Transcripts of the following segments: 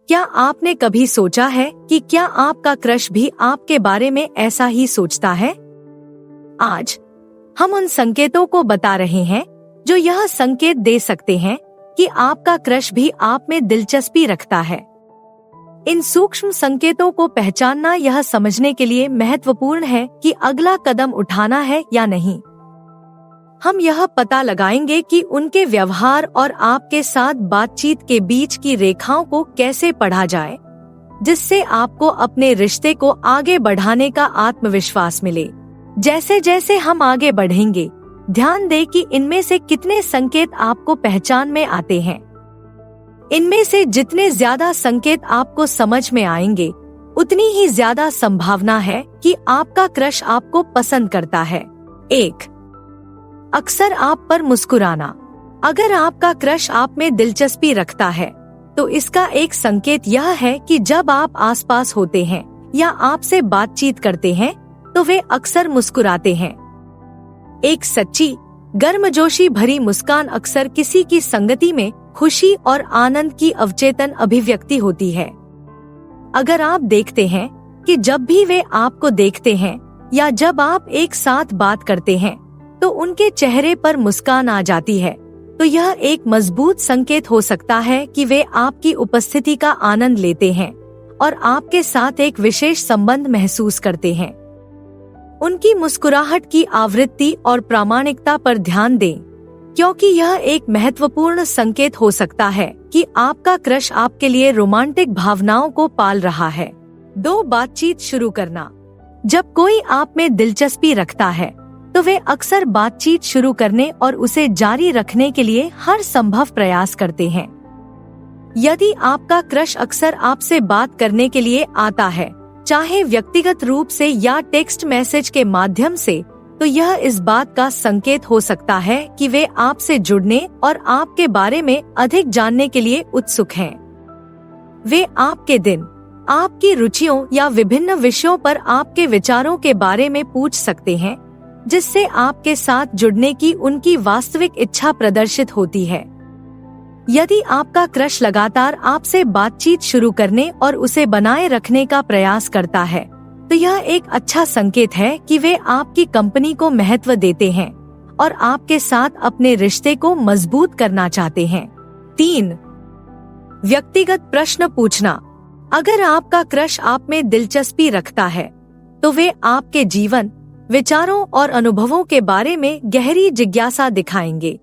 क्या आपने कभी सोचा है कि क्या आपका क्रश भी आपके बारे में ऐसा ही सोचता है? आज हम उन संकेतों को बता रहे हैं जो यह संकेत दे सकते हैं कि आपका क्रश भी आप में दिलचस्पी रखता है। इन सूक्ष्म संकेतों को पहचानना यह समझने के लिए महत्वपूर्ण है कि अगला कदम उठाना है या नहीं। हम यह पता लगाएंगे कि उनके व्यवहार और आपके साथ बातचीत के बीच की रेखाओं को कैसे पढ़ा जाए, जिससे आपको अपने रिश्ते को आगे बढ़ाने का आत्मविश्वास मिले। जैसे जैसे हम आगे बढ़ेंगे, ध्यान दें कि इनमें से कितने संकेत आपको पहचान में आते हैं। इनमें से जितने ज्यादा संकेत आपको समझ में आएंगे, उतनी ही ज्यादा संभावना है कि आपका क्रश आपको पसंद करता है। 1. अक्सर आप पर मुस्कुराना। अगर आपका क्रश आप में दिलचस्पी रखता है, तो इसका एक संकेत यह है कि जब आप आसपास होते हैं या आपसे बातचीत करते हैं, तो वे अक्सर मुस्कुराते हैं। एक सच्ची, गर्मजोशी भरी मुस्कान अक्सर किसी की संगति में खुशी और आनंद की अवचेतन अभिव्यक्ति होती है। अगर आप देखते हैं कि जब भी वे आपको देखते हैं या जब आप एक साथ बात करते हैं, तो उनके चेहरे पर मुस्कान आ जाती है, तो यह एक मजबूत संकेत हो सकता है कि वे आपकी उपस्थिति का आनंद लेते हैं और आपके साथ एक विशेष संबंध महसूस करते हैं। उनकी मुस्कुराहट की आवृत्ति और प्रामाणिकता पर ध्यान दें, क्योंकि यह एक महत्वपूर्ण संकेत हो सकता है कि आपका क्रश आपके लिए रोमांटिक भावनाओं को पाल रहा है। 2. बातचीत शुरू करना। जब कोई आप में दिलचस्पी रखता है, तो वे अक्सर बातचीत शुरू करने और उसे जारी रखने के लिए हर संभव प्रयास करते हैं। यदि आपका क्रश अक्सर आपसे बात करने के लिए आता है, चाहे व्यक्तिगत रूप से या टेक्स्ट मैसेज के माध्यम से, तो यह इस बात का संकेत हो सकता है कि वे आपसे जुड़ने और आपके बारे में अधिक जानने के लिए उत्सुक हैं। वे आपके दिन, आपकी रुचियों या विभिन्न विषयों पर आपके विचारों के बारे में पूछ सकते हैं, जिससे आपके साथ जुड़ने की उनकी वास्तविक इच्छा प्रदर्शित होती है। यदि आपका क्रश लगातार आपसे बातचीत शुरू करने और उसे बनाए रखने का प्रयास करता है, तो यह एक अच्छा संकेत है कि वे आपकी कंपनी को महत्व देते हैं और आपके साथ अपने रिश्ते को मजबूत करना चाहते हैं। 3. व्यक्तिगत प्रश्न पूछना। अगर आपका क्रश आप में दिलचस्पी रखता है, तो वे आपके जीवन, विचारों और अनुभवों के बारे में गहरी जिज्ञासा दिखाएंगे।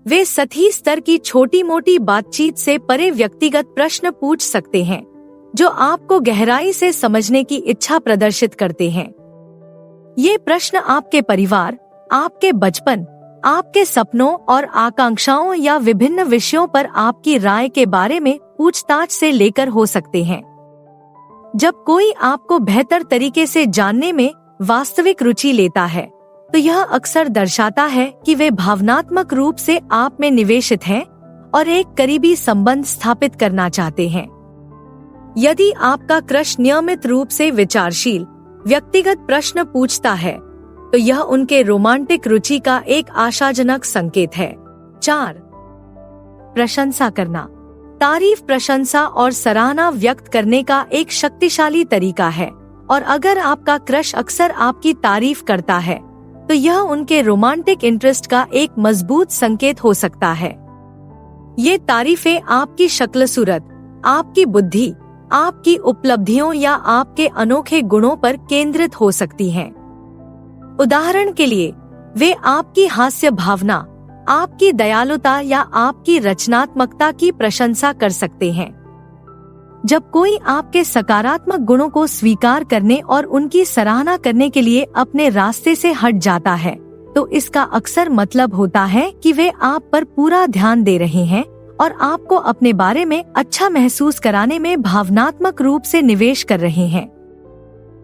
वे सतही स्तर की छोटी मोटी बातचीत से परे व्यक्तिगत प्रश्न पूछ सकते हैं, जो आपको गहराई से समझने की इच्छा प्रदर्शित करते हैं। ये प्रश्न आपके परिवार, आपके बचपन, आपके सपनों और आकांक्षाओं या विभिन्न विषयों पर आपकी राय के बारे में पूछताछ से लेकर हो सकते हैं। जब कोई आपको बेहतर तरीके से जानने में वास्तविक रुचि लेता है, तो यह अक्सर दर्शाता है कि वे भावनात्मक रूप से आप में निवेशित हैं और एक करीबी संबंध स्थापित करना चाहते हैं। यदि आपका क्रश नियमित रूप से विचारशील, व्यक्तिगत प्रश्न पूछता है, तो यह उनके रोमांटिक रुचि का एक आशाजनक संकेत है। 4. प्रशंसा करना। तारीफ, प्रशंसा और सराहना व्यक्त करने का एक शक्तिशाली तरीका है, और अगर आपका क्रश अक्सर आपकी तारीफ करता है, तो यह उनके रोमांटिक इंटरेस्ट का एक मजबूत संकेत हो सकता है। ये तारीफें आपकी शक्ल सूरत, आपकी बुद्धि, आपकी उपलब्धियों या आपके अनोखे गुणों पर केंद्रित हो सकती हैं। उदाहरण के लिए, वे आपकी हास्य भावना, आपकी दयालुता या आपकी रचनात्मकता की प्रशंसा कर सकते हैं। जब कोई आपके सकारात्मक गुणों को स्वीकार करने और उनकी सराहना करने के लिए अपने रास्ते से हट जाता है, तो इसका अक्सर मतलब होता है कि वे आप पर पूरा ध्यान दे रहे हैं और आपको अपने बारे में अच्छा महसूस कराने में भावनात्मक रूप से निवेश कर रहे हैं।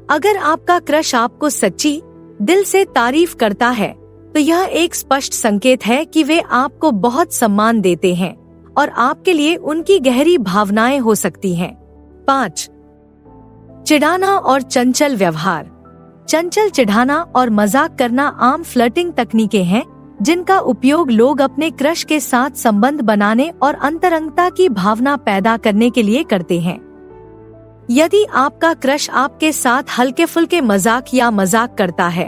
अगर आपका क्रश आपको सच्ची दिल से तारीफ करता है, तो यह एक स्पष्ट संकेत है कि वे आपको बहुत सम्मान देते हैं और आपके लिए उनकी गहरी भावनाएं हो सकती हैं। 5. चिढ़ाना और चंचल व्यवहार। चंचल चिढ़ाना और मजाक करना आम फ्लर्टिंग तकनीकें हैं जिनका उपयोग लोग अपने क्रश के साथ संबंध बनाने और अंतरंगता की भावना पैदा करने के लिए करते हैं। यदि आपका क्रश आपके साथ हल्के फुल्के मजाक करता है,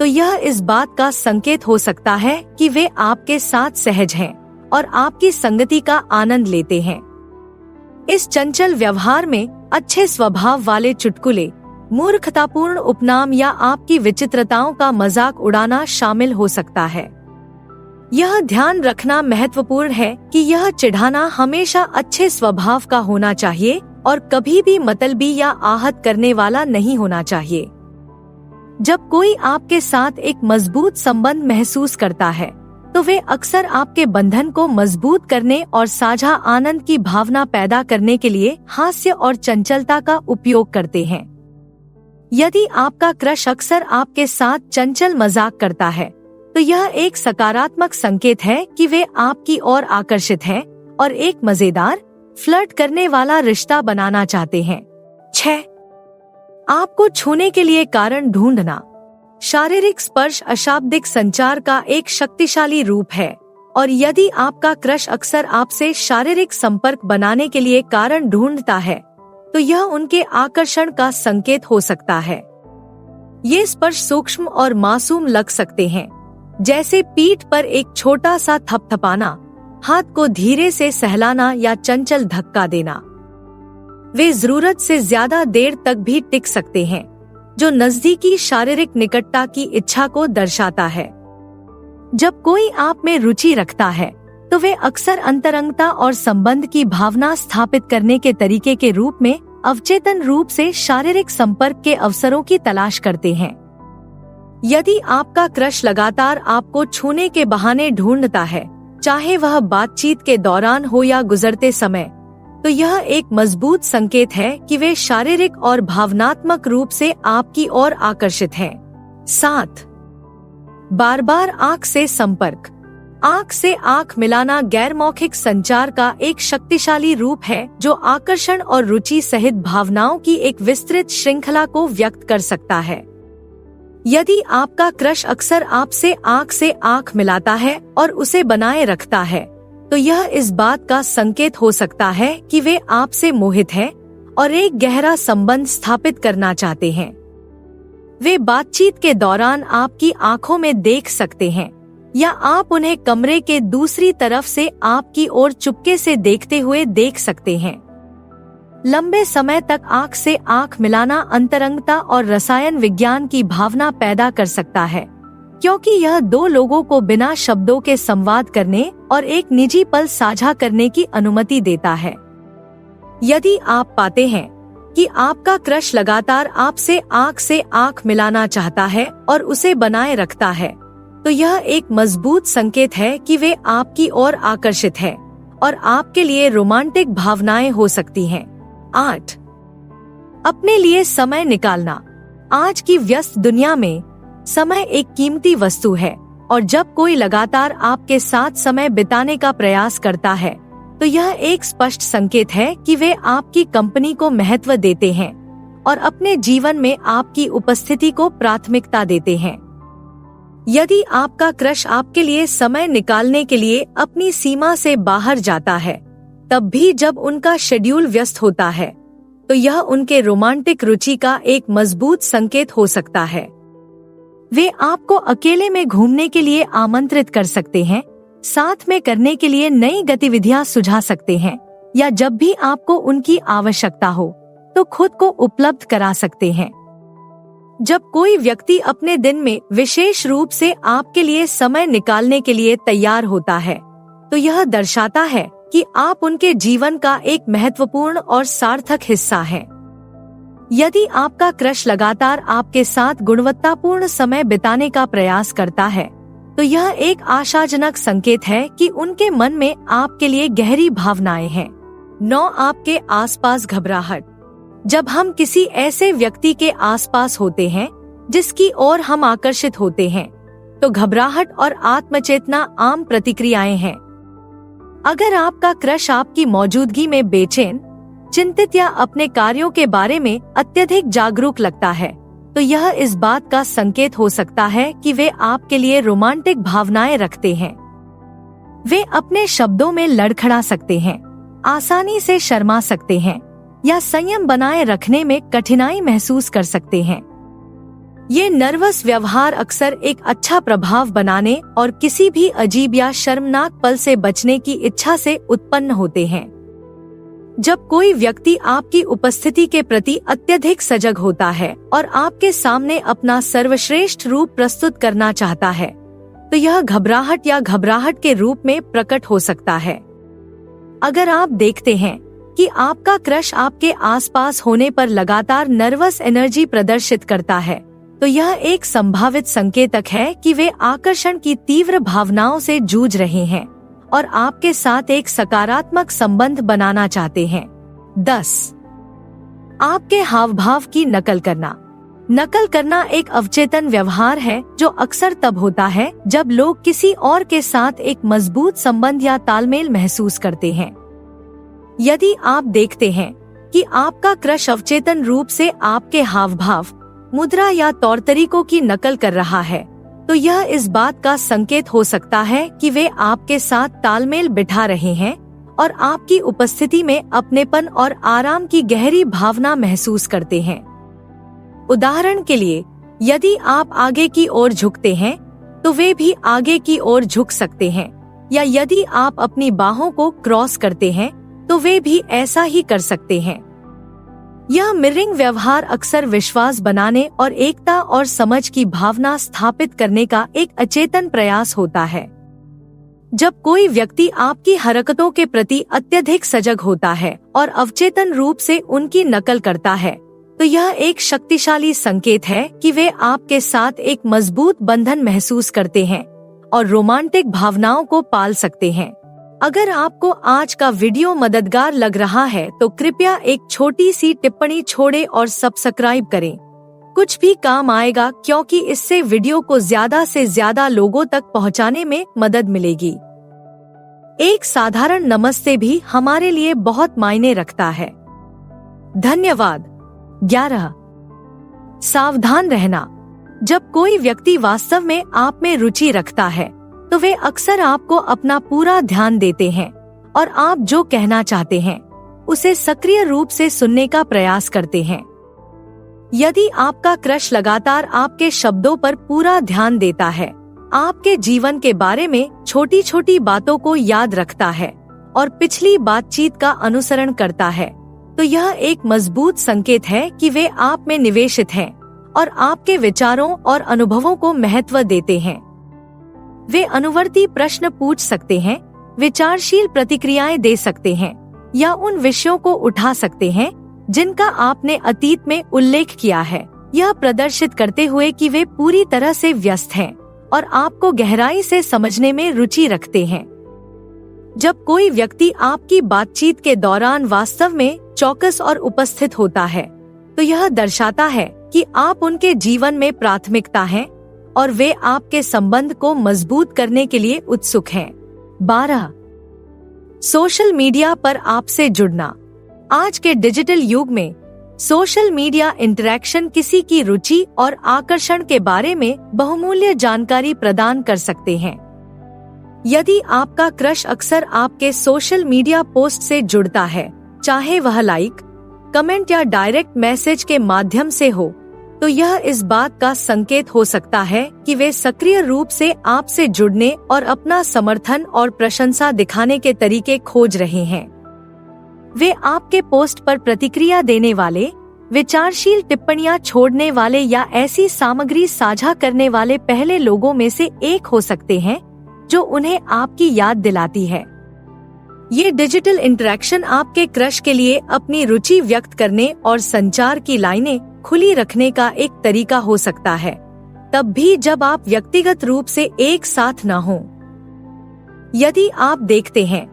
तो यह इस बात का संकेत हो सकता है कि वे आपके साथ सहज हैं और आपकी संगति का आनंद लेते हैं। इस चंचल व्यवहार में अच्छे स्वभाव वाले चुटकुले, मूर्खतापूर्ण उपनाम या आपकी विचित्रताओं का मजाक उड़ाना शामिल हो सकता है। यह ध्यान रखना महत्वपूर्ण है कि यह चिढ़ाना हमेशा अच्छे स्वभाव का होना चाहिए और कभी भी मतलबी या आहत करने वाला नहीं होना चाहिए। जब कोई आपके साथ एक मजबूत संबंध महसूस करता है, तो वे अक्सर आपके बंधन को मजबूत करने और साझा आनंद की भावना पैदा करने के लिए हास्य और चंचलता का उपयोग करते हैं। यदि आपका क्रश अक्सर आपके साथ चंचल मजाक करता है, तो यह एक सकारात्मक संकेत है कि वे आपकी ओर आकर्षित हैं और एक मजेदार, फ्लर्ट करने वाला रिश्ता बनाना चाहते हैं। 6. आपको छूने के लिए कारण ढूंढना। शारीरिक स्पर्श अशाब्दिक संचार का एक शक्तिशाली रूप है, और यदि आपका क्रश अक्सर आपसे शारीरिक संपर्क बनाने के लिए कारण ढूंढता है, तो यह उनके आकर्षण का संकेत हो सकता है। ये स्पर्श सूक्ष्म और मासूम लग सकते हैं, जैसे पीठ पर एक छोटा सा थपथपाना, हाथ को धीरे से सहलाना या चंचल धक्का देना। वे जरूरत से ज्यादा देर तक भी टिक सकते हैं, जो नजदीकी शारीरिक निकटता की इच्छा को दर्शाता है। जब कोई आप में रुचि रखता है, तो वे अक्सर अंतरंगता और संबंध की भावना स्थापित करने के तरीके के रूप में अवचेतन रूप से शारीरिक संपर्क के अवसरों की तलाश करते हैं। यदि आपका क्रश लगातार आपको छूने के बहाने ढूंढता है, चाहे वह बातचीत के दौरान हो या गुजरते समय, तो यह एक मजबूत संकेत है कि वे शारीरिक और भावनात्मक रूप से आपकी ओर आकर्षित हैं। 7. बार बार आंख से संपर्क। आंख से आंख मिलाना गैर मौखिक संचार का एक शक्तिशाली रूप है, जो आकर्षण और रुचि सहित भावनाओं की एक विस्तृत श्रृंखला को व्यक्त कर सकता है। यदि आपका क्रश अक्सर आपसे आंख मिलाता है और उसे बनाए रखता है, तो यह इस बात का संकेत हो सकता है कि वे आपसे मोहित हैं और एक गहरा संबंध स्थापित करना चाहते हैं। वे बातचीत के दौरान आपकी आंखों में देख सकते हैं, या आप उन्हें कमरे के दूसरी तरफ से आपकी ओर चुपके से देखते हुए देख सकते हैं। लंबे समय तक आंख से आंख मिलाना अंतरंगता और रसायन विज्ञान की भावना पैदा कर सकता है, क्योंकि यह दो लोगों को बिना शब्दों के संवाद करने और एक निजी पल साझा करने की अनुमति देता है। यदि आप पाते हैं कि आपका क्रश लगातार आपसे आंख मिलाना चाहता है और उसे बनाए रखता है, तो यह एक मजबूत संकेत है कि वे आपकी ओर आकर्षित हैं और आपके लिए रोमांटिक भावनाएं हो सकती हैं। 8. अपने लिए समय निकालना। आज की व्यस्त दुनिया में समय एक कीमती वस्तु है, और जब कोई लगातार आपके साथ समय बिताने का प्रयास करता है, तो यह एक स्पष्ट संकेत है कि वे आपकी कंपनी को महत्व देते हैं और अपने जीवन में आपकी उपस्थिति को प्राथमिकता देते हैं। यदि आपका क्रश आपके लिए समय निकालने के लिए अपनी सीमा से बाहर जाता है, तब भी जब उनका शेड्यूल व्यस्त होता है, तो यह उनके रोमांटिक रुचि का एक मजबूत संकेत हो सकता है। वे आपको अकेले में घूमने के लिए आमंत्रित कर सकते हैं, साथ में करने के लिए नई गतिविधियां सुझा सकते हैं, या जब भी आपको उनकी आवश्यकता हो, तो खुद को उपलब्ध करा सकते हैं। जब कोई व्यक्ति अपने दिन में विशेष रूप से आपके लिए समय निकालने के लिए तैयार होता है, तो यह दर्शाता है कि आप उनके जीवन का एक महत्वपूर्ण और सार्थक हिस्सा हैं। यदि आपका क्रश लगातार आपके साथ गुणवत्तापूर्ण समय बिताने का प्रयास करता है, तो यह एक आशाजनक संकेत है कि उनके मन में आपके लिए गहरी भावनाएं हैं। 9. आपके आसपास घबराहट। जब हम किसी ऐसे व्यक्ति के आसपास होते हैं जिसकी ओर हम आकर्षित होते हैं, तो घबराहट और आत्मचेतना आम प्रतिक्रियाएं हैं। अगर आपका क्रश आपकी मौजूदगी में बेचैन, चिंतित या अपने कार्यों के बारे में अत्यधिक जागरूक लगता है, तो तो यह इस बात का संकेत हो सकता है कि वे आपके लिए रोमांटिक भावनाएं रखते हैं। वे अपने शब्दों में लड़खड़ा सकते हैं, आसानी से शर्मा सकते हैं या संयम बनाए रखने में कठिनाई महसूस कर सकते हैं। ये नर्वस व्यवहार अक्सर एक अच्छा प्रभाव बनाने और किसी भी अजीब या शर्मनाक पल से बचने की इच्छा से उत्पन्न होते हैं। जब कोई व्यक्ति आपकी उपस्थिति के प्रति अत्यधिक सजग होता है और आपके सामने अपना सर्वश्रेष्ठ रूप प्रस्तुत करना चाहता है, तो यह घबराहट या घबराहट के रूप में प्रकट हो सकता है। अगर आप देखते हैं कि आपका क्रश आपके आसपास होने पर लगातार नर्वस एनर्जी प्रदर्शित करता है, तो यह एक संभावित संकेतक है कि वे आकर्षण की तीव्र भावनाओं से जूझ रहे हैं और आपके साथ एक सकारात्मक संबंध बनाना चाहते हैं। 10. आपके हाव भाव की नकल करना। नकल करना एक अवचेतन व्यवहार है जो अक्सर तब होता है जब लोग किसी और के साथ एक मजबूत संबंध या तालमेल महसूस करते हैं। यदि आप देखते हैं कि आपका क्रश अवचेतन रूप से आपके हाव भाव, मुद्रा या तौर तरीकों की नकल कर रहा है, तो यह इस बात का संकेत हो सकता है कि वे आपके साथ तालमेल बिठा रहे हैं और आपकी उपस्थिति में अपनेपन और आराम की गहरी भावना महसूस करते हैं। उदाहरण के लिए, यदि आप आगे की ओर झुकते हैं, तो वे भी आगे की ओर झुक सकते हैं, या यदि आप अपनी बाहों को क्रॉस करते हैं, तो वे भी ऐसा ही कर सकते हैं। यह मिररिंग व्यवहार अक्सर विश्वास बनाने और एकता और समझ की भावना स्थापित करने का एक अचेतन प्रयास होता है। जब कोई व्यक्ति आपकी हरकतों के प्रति अत्यधिक सजग होता है और अवचेतन रूप से उनकी नकल करता है, तो यह एक शक्तिशाली संकेत है कि वे आपके साथ एक मजबूत बंधन महसूस करते हैं और रोमांटिक भावनाओं को पाल सकते हैं। अगर आपको आज का वीडियो मददगार लग रहा है तो कृपया एक छोटी सी टिप्पणी छोड़ें और सब्सक्राइब करें। कुछ भी काम आएगा, क्योंकि इससे वीडियो को ज्यादा से ज्यादा लोगों तक पहुंचाने में मदद मिलेगी। एक साधारण नमस्ते भी हमारे लिए बहुत मायने रखता है। धन्यवाद। 11. सावधान रहना। जब कोई व्यक्ति वास्तव में आप में रुचि रखता है, तो वे अक्सर आपको अपना पूरा ध्यान देते हैं और आप जो कहना चाहते हैं उसे सक्रिय रूप से सुनने का प्रयास करते हैं। यदि आपका क्रश लगातार आपके शब्दों पर पूरा ध्यान देता है, आपके जीवन के बारे में छोटी छोटी बातों को याद रखता है और पिछली बातचीत का अनुसरण करता है, तो यह एक मजबूत संकेत है कि वे आप में निवेशित हैं और आपके विचारों और अनुभवों को महत्व देते हैं। वे अनुवर्ती प्रश्न पूछ सकते हैं, विचारशील प्रतिक्रियाएं दे सकते हैं या उन विषयों को उठा सकते हैं जिनका आपने अतीत में उल्लेख किया है, यह प्रदर्शित करते हुए कि वे पूरी तरह से व्यस्त हैं और आपको गहराई से समझने में रुचि रखते हैं। जब कोई व्यक्ति आपकी बातचीत के दौरान वास्तव में चौकस और उपस्थित होता है, तो यह दर्शाता है कि आप उनके जीवन में प्राथमिकता हैं और वे आपके संबंध को मजबूत करने के लिए उत्सुक हैं। 12. सोशल मीडिया पर आपसे जुड़ना। आज के डिजिटल युग में सोशल मीडिया इंटरैक्शन किसी की रुचि और आकर्षण के बारे में बहुमूल्य जानकारी प्रदान कर सकते हैं। यदि आपका क्रश अक्सर आपके सोशल मीडिया पोस्ट से जुड़ता है, चाहे वह लाइक, कमेंट या डायरेक्ट मैसेज के माध्यम से हो, तो यह इस बात का संकेत हो सकता है कि वे सक्रिय रूप से आपसे जुड़ने और अपना समर्थन और प्रशंसा दिखाने के तरीके खोज रहे हैं। वे आपके पोस्ट पर प्रतिक्रिया देने वाले, विचारशील टिप्पणियां छोड़ने वाले या ऐसी सामग्री साझा करने वाले पहले लोगों में से एक हो सकते हैं जो उन्हें आपकी याद दिलाती है। ये डिजिटल इंटरैक्शन आपके क्रश के लिए अपनी रुचि व्यक्त करने और संचार की लाइनें खुली रखने का एक तरीका हो सकता है, तब भी जब आप व्यक्तिगत रूप से एक साथ न हों। यदि आप देखते हैं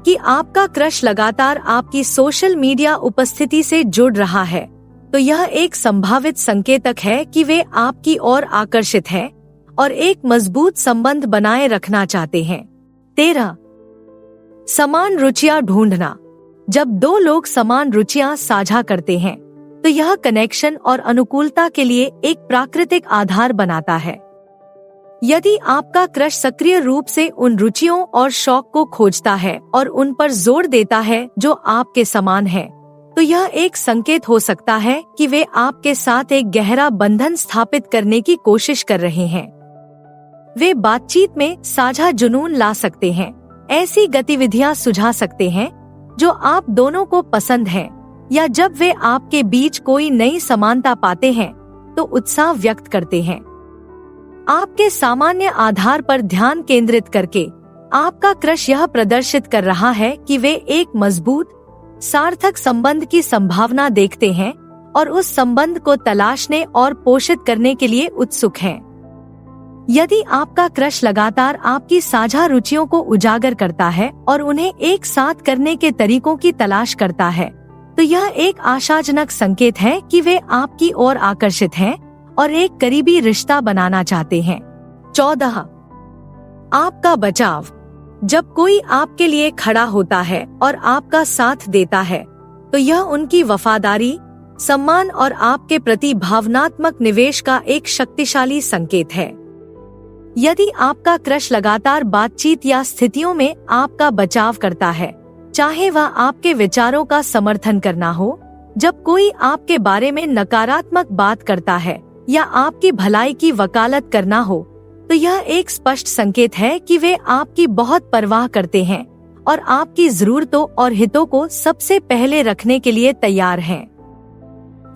कि आपका क्रश लगातार आपकी सोशल मीडिया उपस्थिति से जुड़ रहा है, तो यह एक संभावित संकेतक है कि वे आपकी ओर आकर्षित हैं और एक मजबूत संबंध बनाए रखना चाहते हैं। 13. समान रुचियां ढूंढना। जब दो लोग समान रुचियां साझा करते हैं, तो यह कनेक्शन और अनुकूलता के लिए एक प्राकृतिक आधार बनाता है। यदि आपका क्रश सक्रिय रूप से उन रुचियों और शौक को खोजता है और उन पर जोर देता है जो आपके समान है, तो यह एक संकेत हो सकता है कि वे आपके साथ एक गहरा बंधन स्थापित करने की कोशिश कर रहे हैं। वे बातचीत में साझा जुनून ला सकते हैं, ऐसी गतिविधियां सुझा सकते हैं जो आप दोनों को पसंद है, या जब वे आपके बीच कोई नई समानता पाते हैं तो उत्साह व्यक्त करते हैं। आपके सामान्य आधार पर ध्यान केंद्रित करके आपका क्रश यह प्रदर्शित कर रहा है कि वे एक मजबूत, सार्थक संबंध की संभावना देखते हैं और उस संबंध को तलाशने और पोषित करने के लिए उत्सुक हैं। यदि आपका क्रश लगातार आपकी साझा रुचियों को उजागर करता है और उन्हें एक साथ करने के तरीकों की तलाश करता है, तो यह एक आशाजनक संकेत है कि वे आपकी ओर आकर्षित हैं और एक करीबी रिश्ता बनाना चाहते हैं। 14. आपका बचाव। जब कोई आपके लिए खड़ा होता है और आपका साथ देता है, तो यह उनकी वफादारी, सम्मान और आपके प्रति भावनात्मक निवेश का एक शक्तिशाली संकेत है। यदि आपका क्रश लगातार बातचीत या स्थितियों में आपका बचाव करता है, चाहे वह आपके विचारों का समर्थन करना हो, जब कोई आपके बारे में नकारात्मक बात करता है या आपकी भलाई की वकालत करना हो, तो यह एक स्पष्ट संकेत है कि वे आपकी बहुत परवाह करते हैं और आपकी जरूरतों और हितों को सबसे पहले रखने के लिए तैयार हैं।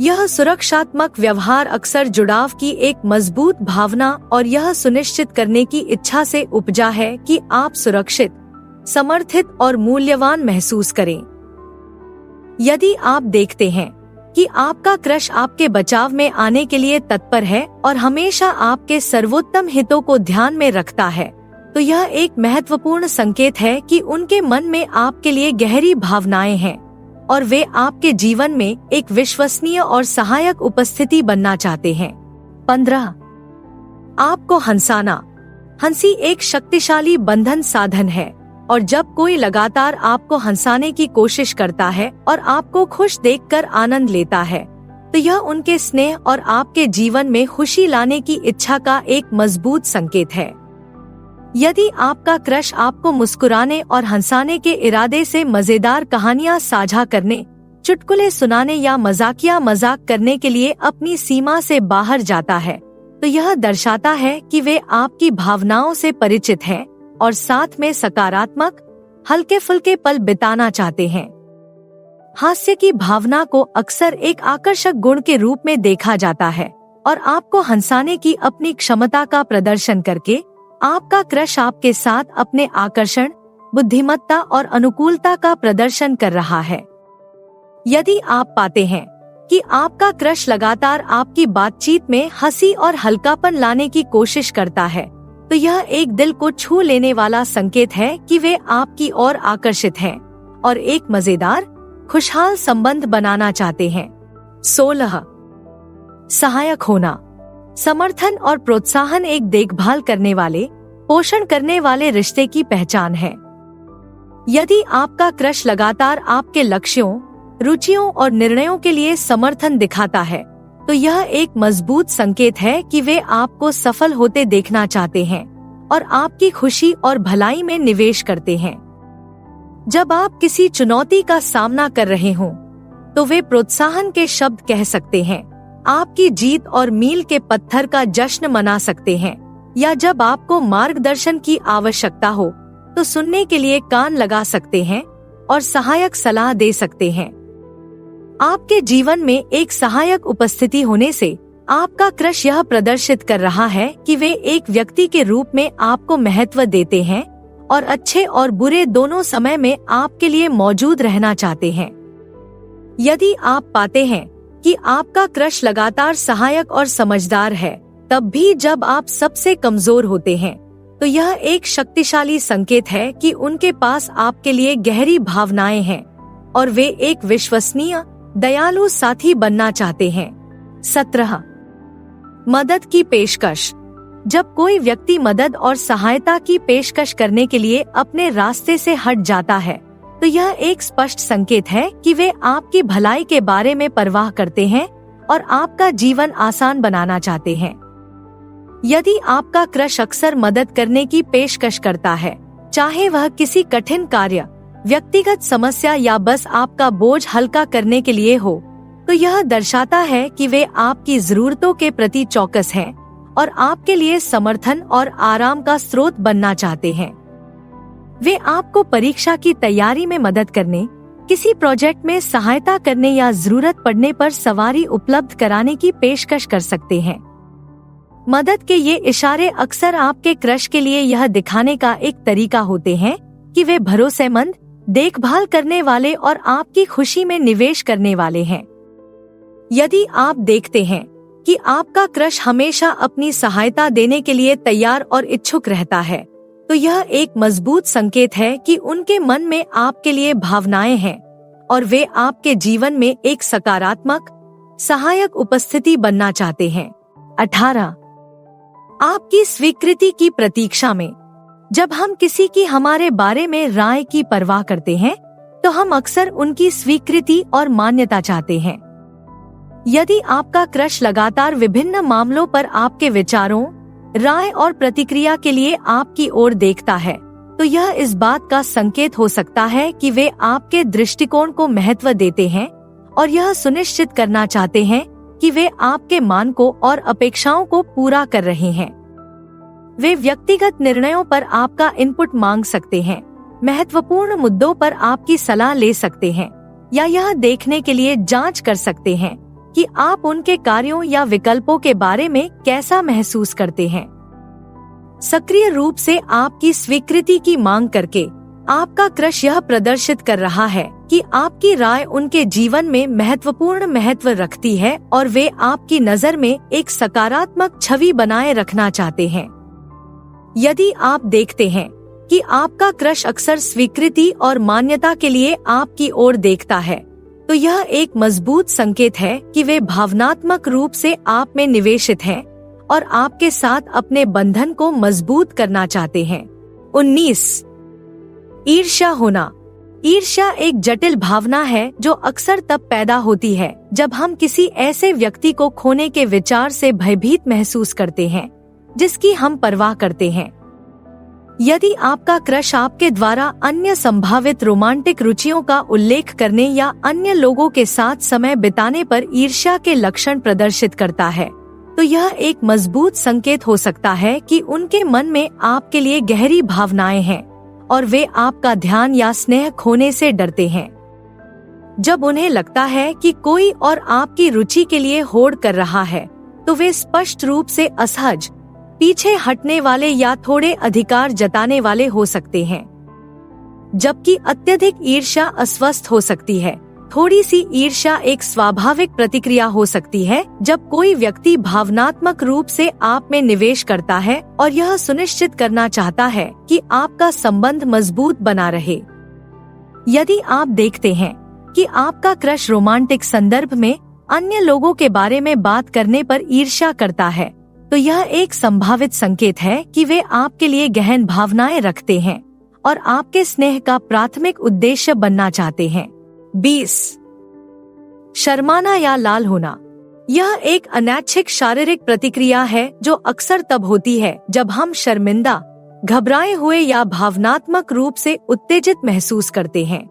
यह सुरक्षात्मक व्यवहार अक्सर जुड़ाव की एक मजबूत भावना और यह सुनिश्चित करने की इच्छा से उपजा है कि आप सुरक्षित, समर्थित और मूल्यवान महसूस करें। यदि आप देखते हैं कि आपका क्रश आपके बचाव में आने के लिए तत्पर है और हमेशा आपके सर्वोत्तम हितों को ध्यान में रखता है, तो यह एक महत्वपूर्ण संकेत है कि उनके मन में आपके लिए गहरी भावनाएं हैं और वे आपके जीवन में एक विश्वसनीय और सहायक उपस्थिति बनना चाहते हैं। 15. आपको हंसाना। हंसी एक शक्तिशाली बंधन साधन है और जब कोई लगातार आपको हंसाने की कोशिश करता है और आपको खुश देखकर आनंद लेता है, तो यह उनके स्नेह और आपके जीवन में खुशी लाने की इच्छा का एक मजबूत संकेत है। यदि आपका क्रश आपको मुस्कुराने और हंसाने के इरादे से मजेदार कहानियां साझा करने, चुटकुले सुनाने या मजाकिया मजाक करने के लिए अपनी सीमा से बाहर जाता है, तो यह दर्शाता है कि वे आपकी भावनाओं से परिचित हैं और साथ में सकारात्मक, हल्के फुल्के पल बिताना चाहते हैं। हास्य की भावना को अक्सर एक आकर्षक गुण के रूप में देखा जाता है और आपको हंसाने की अपनी क्षमता का प्रदर्शन करके आपका क्रश आपके साथ अपने आकर्षण, बुद्धिमत्ता और अनुकूलता का प्रदर्शन कर रहा है। यदि आप पाते हैं कि आपका क्रश लगातार आपकी बातचीत में हंसी और हल्कापन लाने की कोशिश करता है, तो यह एक दिल को छू लेने वाला संकेत है कि वे आपकी ओर आकर्षित हैं और एक मजेदार, खुशहाल संबंध बनाना चाहते हैं। 16. सहायक होना। समर्थन और प्रोत्साहन एक देखभाल करने वाले, पोषण करने वाले रिश्ते की पहचान है। यदि आपका क्रश लगातार आपके लक्ष्यों, रुचियों और निर्णयों के लिए समर्थन दिखाता है, तो यह एक मजबूत संकेत है कि वे आपको सफल होते देखना चाहते हैं और आपकी खुशी और भलाई में निवेश करते हैं। जब आप किसी चुनौती का सामना कर रहे हों, तो वे प्रोत्साहन के शब्द कह सकते हैं, आपकी जीत और मील के पत्थर का जश्न मना सकते हैं, या जब आपको मार्गदर्शन की आवश्यकता हो तो सुनने के लिए कान लगा सकते हैं और सहायक सलाह दे सकते हैं। आपके जीवन में एक सहायक उपस्थिति होने से आपका क्रश यह प्रदर्शित कर रहा है कि वे एक व्यक्ति के रूप में आपको महत्व देते हैं और अच्छे और बुरे दोनों समय में आपके लिए मौजूद रहना चाहते हैं। यदि आप पाते हैं कि आपका क्रश लगातार सहायक और समझदार है, तब भी जब आप सबसे कमजोर होते हैं, तो यह एक शक्तिशाली संकेत है कि उनके पास आपके लिए गहरी भावनाएं हैं और वे एक विश्वसनीय, दयालु साथी बनना चाहते हैं। 17. मदद की पेशकश। जब कोई व्यक्ति मदद और सहायता की पेशकश करने के लिए अपने रास्ते से हट जाता है, तो यह एक स्पष्ट संकेत है कि वे आपकी भलाई के बारे में परवाह करते हैं और आपका जीवन आसान बनाना चाहते हैं। यदि आपका क्रश अक्सर मदद करने की पेशकश करता है, चाहे वह किसी कठिन कार्य, व्यक्तिगत समस्या या बस आपका बोझ हल्का करने के लिए हो, तो यह दर्शाता है कि वे आपकी जरूरतों के प्रति चौकस हैं और आपके लिए समर्थन और आराम का स्रोत बनना चाहते हैं। वे आपको परीक्षा की तैयारी में मदद करने, किसी प्रोजेक्ट में सहायता करने या जरूरत पड़ने पर सवारी उपलब्ध कराने की पेशकश कर सकते हैं। मदद के ये इशारे अक्सर आपके क्रश के लिए यह दिखाने का एक तरीका होते हैं कि वे भरोसेमंद, देखभाल करने वाले और आपकी खुशी में निवेश करने वाले हैं। यदि आप देखते हैं कि आपका क्रश हमेशा अपनी सहायता देने के लिए तैयार और इच्छुक रहता है, तो यह एक मजबूत संकेत है कि उनके मन में आपके लिए भावनाएं हैं और वे आपके जीवन में एक सकारात्मक, सहायक उपस्थिति बनना चाहते हैं। 18. आपकी स्वीकृति की प्रतीक्षा में। जब हम किसी की हमारे बारे में राय की परवाह करते हैं, तो हम अक्सर उनकी स्वीकृति और मान्यता चाहते हैं। यदि आपका क्रश लगातार विभिन्न मामलों पर आपके विचारों, राय और प्रतिक्रिया के लिए आपकी ओर देखता है, तो यह इस बात का संकेत हो सकता है कि वे आपके दृष्टिकोण को महत्व देते हैं और यह सुनिश्चित करना चाहते हैं कि वे आपके मानकों और अपेक्षाओं को पूरा कर रहे हैं। वे व्यक्तिगत निर्णयों पर आपका इनपुट मांग सकते हैं, महत्वपूर्ण मुद्दों पर आपकी सलाह ले सकते हैं या यह देखने के लिए जांच कर सकते हैं कि आप उनके कार्यों या विकल्पों के बारे में कैसा महसूस करते हैं। सक्रिय रूप से आपकी स्वीकृति की मांग करके आपका क्रश यह प्रदर्शित कर रहा है कि आपकी राय उनके जीवन में महत्वपूर्ण महत्व रखती है और वे आपकी नजर में एक सकारात्मक छवि बनाए रखना चाहते हैं। यदि आप देखते हैं कि आपका क्रश अक्सर स्वीकृति और मान्यता के लिए आपकी ओर देखता है, तो यह एक मजबूत संकेत है कि वे भावनात्मक रूप से आप में निवेशित हैं और आपके साथ अपने बंधन को मजबूत करना चाहते हैं। 19. ईर्ष्या होना। ईर्ष्या एक जटिल भावना है जो अक्सर तब पैदा होती है जब हम किसी ऐसे व्यक्ति को खोने के विचार से भयभीत महसूस करते हैं जिसकी हम परवाह करते हैं। यदि आपका क्रश आपके द्वारा अन्य संभावित रोमांटिक रुचियों का उल्लेख करने या अन्य लोगों के साथ समय बिताने पर ईर्ष्या के लक्षण प्रदर्शित करता है, तो यह एक मजबूत संकेत हो सकता है कि उनके मन में आपके लिए गहरी भावनाएं हैं और वे आपका ध्यान या स्नेह खोने से डरते हैं। जब उन्हें लगता है कि कोई और आपकी रुचि के लिए होड़ कर रहा है, तो वे स्पष्ट रूप से असहज, पीछे हटने वाले या थोड़े अधिकार जताने वाले हो सकते हैं। जबकि अत्यधिक ईर्ष्या अस्वस्थ हो सकती है, थोड़ी सी ईर्ष्या एक स्वाभाविक प्रतिक्रिया हो सकती है जब कोई व्यक्ति भावनात्मक रूप से आप में निवेश करता है और यह सुनिश्चित करना चाहता है कि आपका संबंध मजबूत बना रहे। यदि आप देखते हैं कि आपका क्रश रोमांटिक संदर्भ में अन्य लोगों के बारे में बात करने पर ईर्ष्या करता है, तो यह एक संभावित संकेत है कि वे आपके लिए गहन भावनाएं रखते हैं और आपके स्नेह का प्राथमिक उद्देश्य बनना चाहते हैं। 20. शर्माना या लाल होना। यह एक अनैच्छिक शारीरिक प्रतिक्रिया है जो अक्सर तब होती है जब हम शर्मिंदा, घबराए हुए या भावनात्मक रूप से उत्तेजित महसूस करते हैं।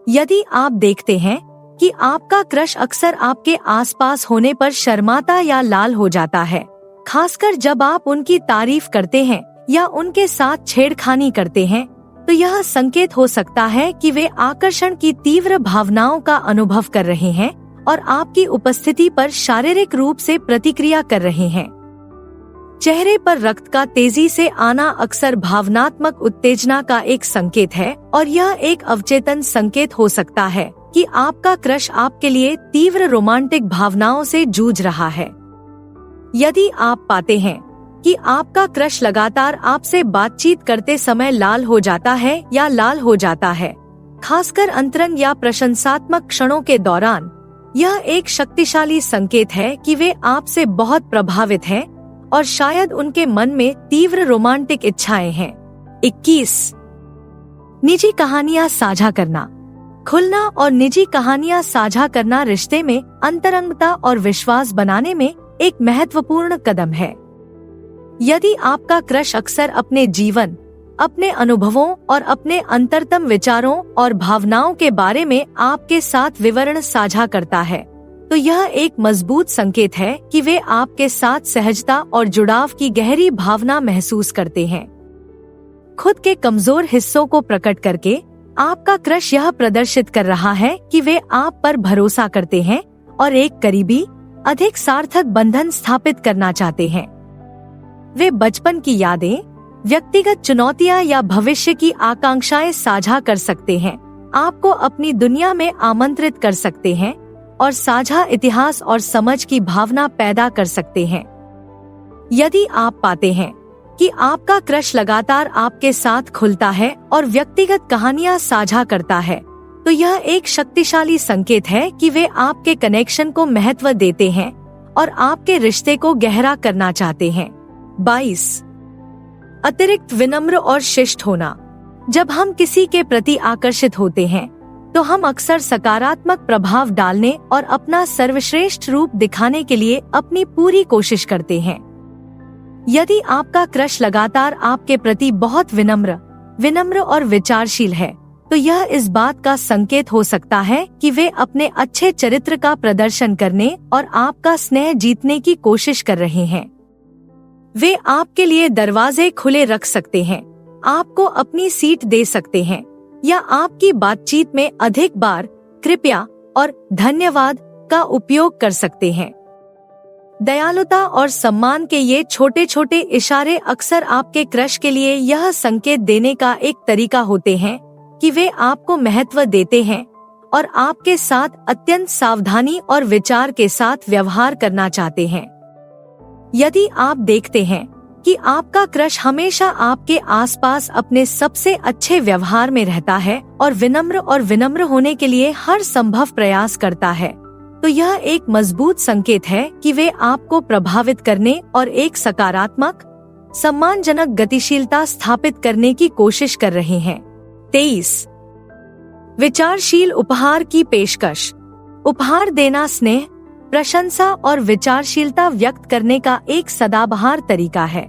यदि आप देखते हैं कि आपका क्रश अक्सर आपके आसपास होने पर शर्माता या लाल हो जाता है, खासकर जब आप उनकी तारीफ करते हैं या उनके साथ छेड़खानी करते हैं, तो यह संकेत हो सकता है कि वे आकर्षण की तीव्र भावनाओं का अनुभव कर रहे हैं और आपकी उपस्थिति पर शारीरिक रूप से प्रतिक्रिया कर रहे हैं। चेहरे पर रक्त का तेजी से आना अक्सर भावनात्मक उत्तेजना का एक संकेत है और यह एक अवचेतन संकेत हो सकता है कि आपका क्रश आपके लिए तीव्र रोमांटिक भावनाओं से जूझ रहा है। यदि आप पाते हैं कि आपका क्रश लगातार आपसे बातचीत करते समय लाल हो जाता है या लाल हो जाता है, खासकर अंतरंग या प्रशंसात्मक क्षणों के दौरान, यह एक शक्तिशाली संकेत है कि वे आपसे बहुत प्रभावित हैं और शायद उनके मन में तीव्र रोमांटिक इच्छाएं हैं। 21. निजी कहानियां साझा करना। खुलना और निजी कहानियां साझा करना रिश्ते में अंतरंगता और विश्वास बनाने में एक महत्वपूर्ण कदम है। यदि आपका क्रश अक्सर अपने जीवन, अपने अनुभवों और अपने अंतरतम विचारों और भावनाओं के बारे में आपके साथ विवरण साझा करता है, तो यह एक मजबूत संकेत है कि वे आपके साथ सहजता और जुड़ाव की गहरी भावना महसूस करते हैं। खुद के कमजोर हिस्सों को प्रकट करके आपका क्रश यह प्रदर्शित कर रहा है कि वे आप पर भरोसा करते हैं और एक करीबी, अधिक सार्थक बंधन स्थापित करना चाहते हैं। वे बचपन की यादें, व्यक्तिगत चुनौतियां या भविष्य की आकांक्षाएं साझा कर सकते हैं, आपको अपनी दुनिया में आमंत्रित कर सकते हैं और साझा इतिहास और समझ की भावना पैदा कर सकते हैं। यदि आप पाते हैं कि आपका क्रश लगातार आपके साथ खुलता है और व्यक्तिगत कहानियां साझा करता है, तो यह एक शक्तिशाली संकेत है कि वे आपके कनेक्शन को महत्व देते हैं और आपके रिश्ते को गहरा करना चाहते हैं। 22. अतिरिक्त विनम्र और शिष्ट होना। जब हम किसी के प्रति आकर्षित होते हैं, तो हम अक्सर सकारात्मक प्रभाव डालने और अपना सर्वश्रेष्ठ रूप दिखाने के लिए अपनी पूरी कोशिश करते हैं। यदि आपका क्रश लगातार आपके प्रति बहुत विनम्र और विचारशील है, तो यह इस बात का संकेत हो सकता है कि वे अपने अच्छे चरित्र का प्रदर्शन करने और आपका स्नेह जीतने की कोशिश कर रहे हैं। वे आपके लिए दरवाजे खुले रख सकते हैं, आपको अपनी सीट दे सकते हैं या आपकी बातचीत में अधिक बार कृपया और धन्यवाद का उपयोग कर सकते हैं। दयालुता और सम्मान के ये छोटे छोटे इशारे अक्सर आपके क्रश के लिए यह संकेत देने का एक तरीका होते हैं कि वे आपको महत्व देते हैं और आपके साथ अत्यंत सावधानी और विचार के साथ व्यवहार करना चाहते हैं। यदि आप देखते हैं कि आपका क्रश हमेशा आपके आसपास अपने सबसे अच्छे व्यवहार में रहता है और विनम्र होने के लिए हर संभव प्रयास करता है, तो यह एक मजबूत संकेत है कि वे आपको प्रभावित करने और एक सकारात्मक, सम्मानजनक गतिशीलता स्थापित करने की कोशिश कर रहे हैं। 23. विचारशील उपहार की पेशकश। उपहार देना स्नेह, प्रशंसा और विचारशीलता व्यक्त करने का एक सदाबहार तरीका है।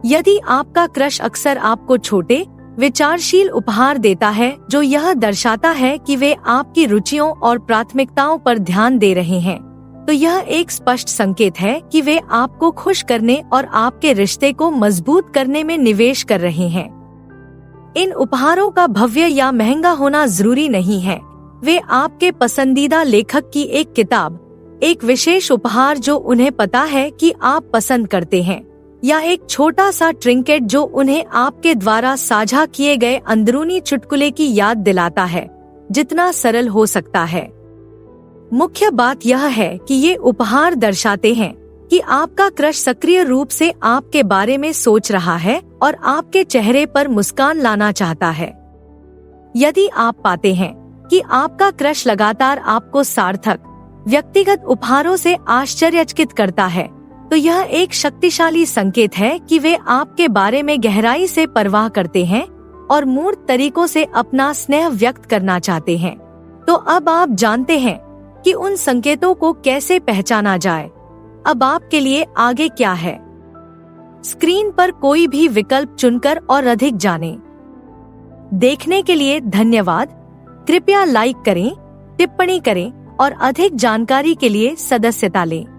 यदि आपका क्रश अक्सर आपको छोटे, विचारशील उपहार देता है, जो यह दर्शाता है कि वे आपकी रुचियों और प्राथमिकताओं पर ध्यान दे रहे हैं, तो यह एक स्पष्ट संकेत है कि वे आपको खुश करने और आपके रिश्ते को मजबूत करने में निवेश कर रहे हैं। इन उपहारों का भव्य या महंगा होना जरूरी नहीं है। वे आपके पसंदीदा लेखक की एक किताब, एक विशेष उपहार जो उन्हें पता है कि आप पसंद करते हैं, या एक छोटा सा ट्रिंकेट जो उन्हें आपके द्वारा साझा किए गए अंदरूनी चुटकुले की याद दिलाता है, जितना सरल हो सकता है। मुख्य बात यह है कि ये उपहार दर्शाते हैं कि आपका क्रश सक्रिय रूप से आपके बारे में सोच रहा है और आपके चेहरे पर मुस्कान लाना चाहता है। यदि आप पाते हैं कि आपका क्रश लगातार आपको सार्थक, व्यक्तिगत उपहारों से आश्चर्यचकित करता है, तो यह एक शक्तिशाली संकेत है कि वे आपके बारे में गहराई से परवाह करते हैं और मूर्त तरीकों से अपना स्नेह व्यक्त करना चाहते हैं। तो अब आप जानते हैं कि उन संकेतों को कैसे पहचाना जाए। अब आपके लिए आगे क्या है? स्क्रीन पर कोई भी विकल्प चुनकर और अधिक जानें। देखने के लिए धन्यवाद। कृपया लाइक करें, टिप्पणी करें और अधिक जानकारी के लिए सदस्यता लें।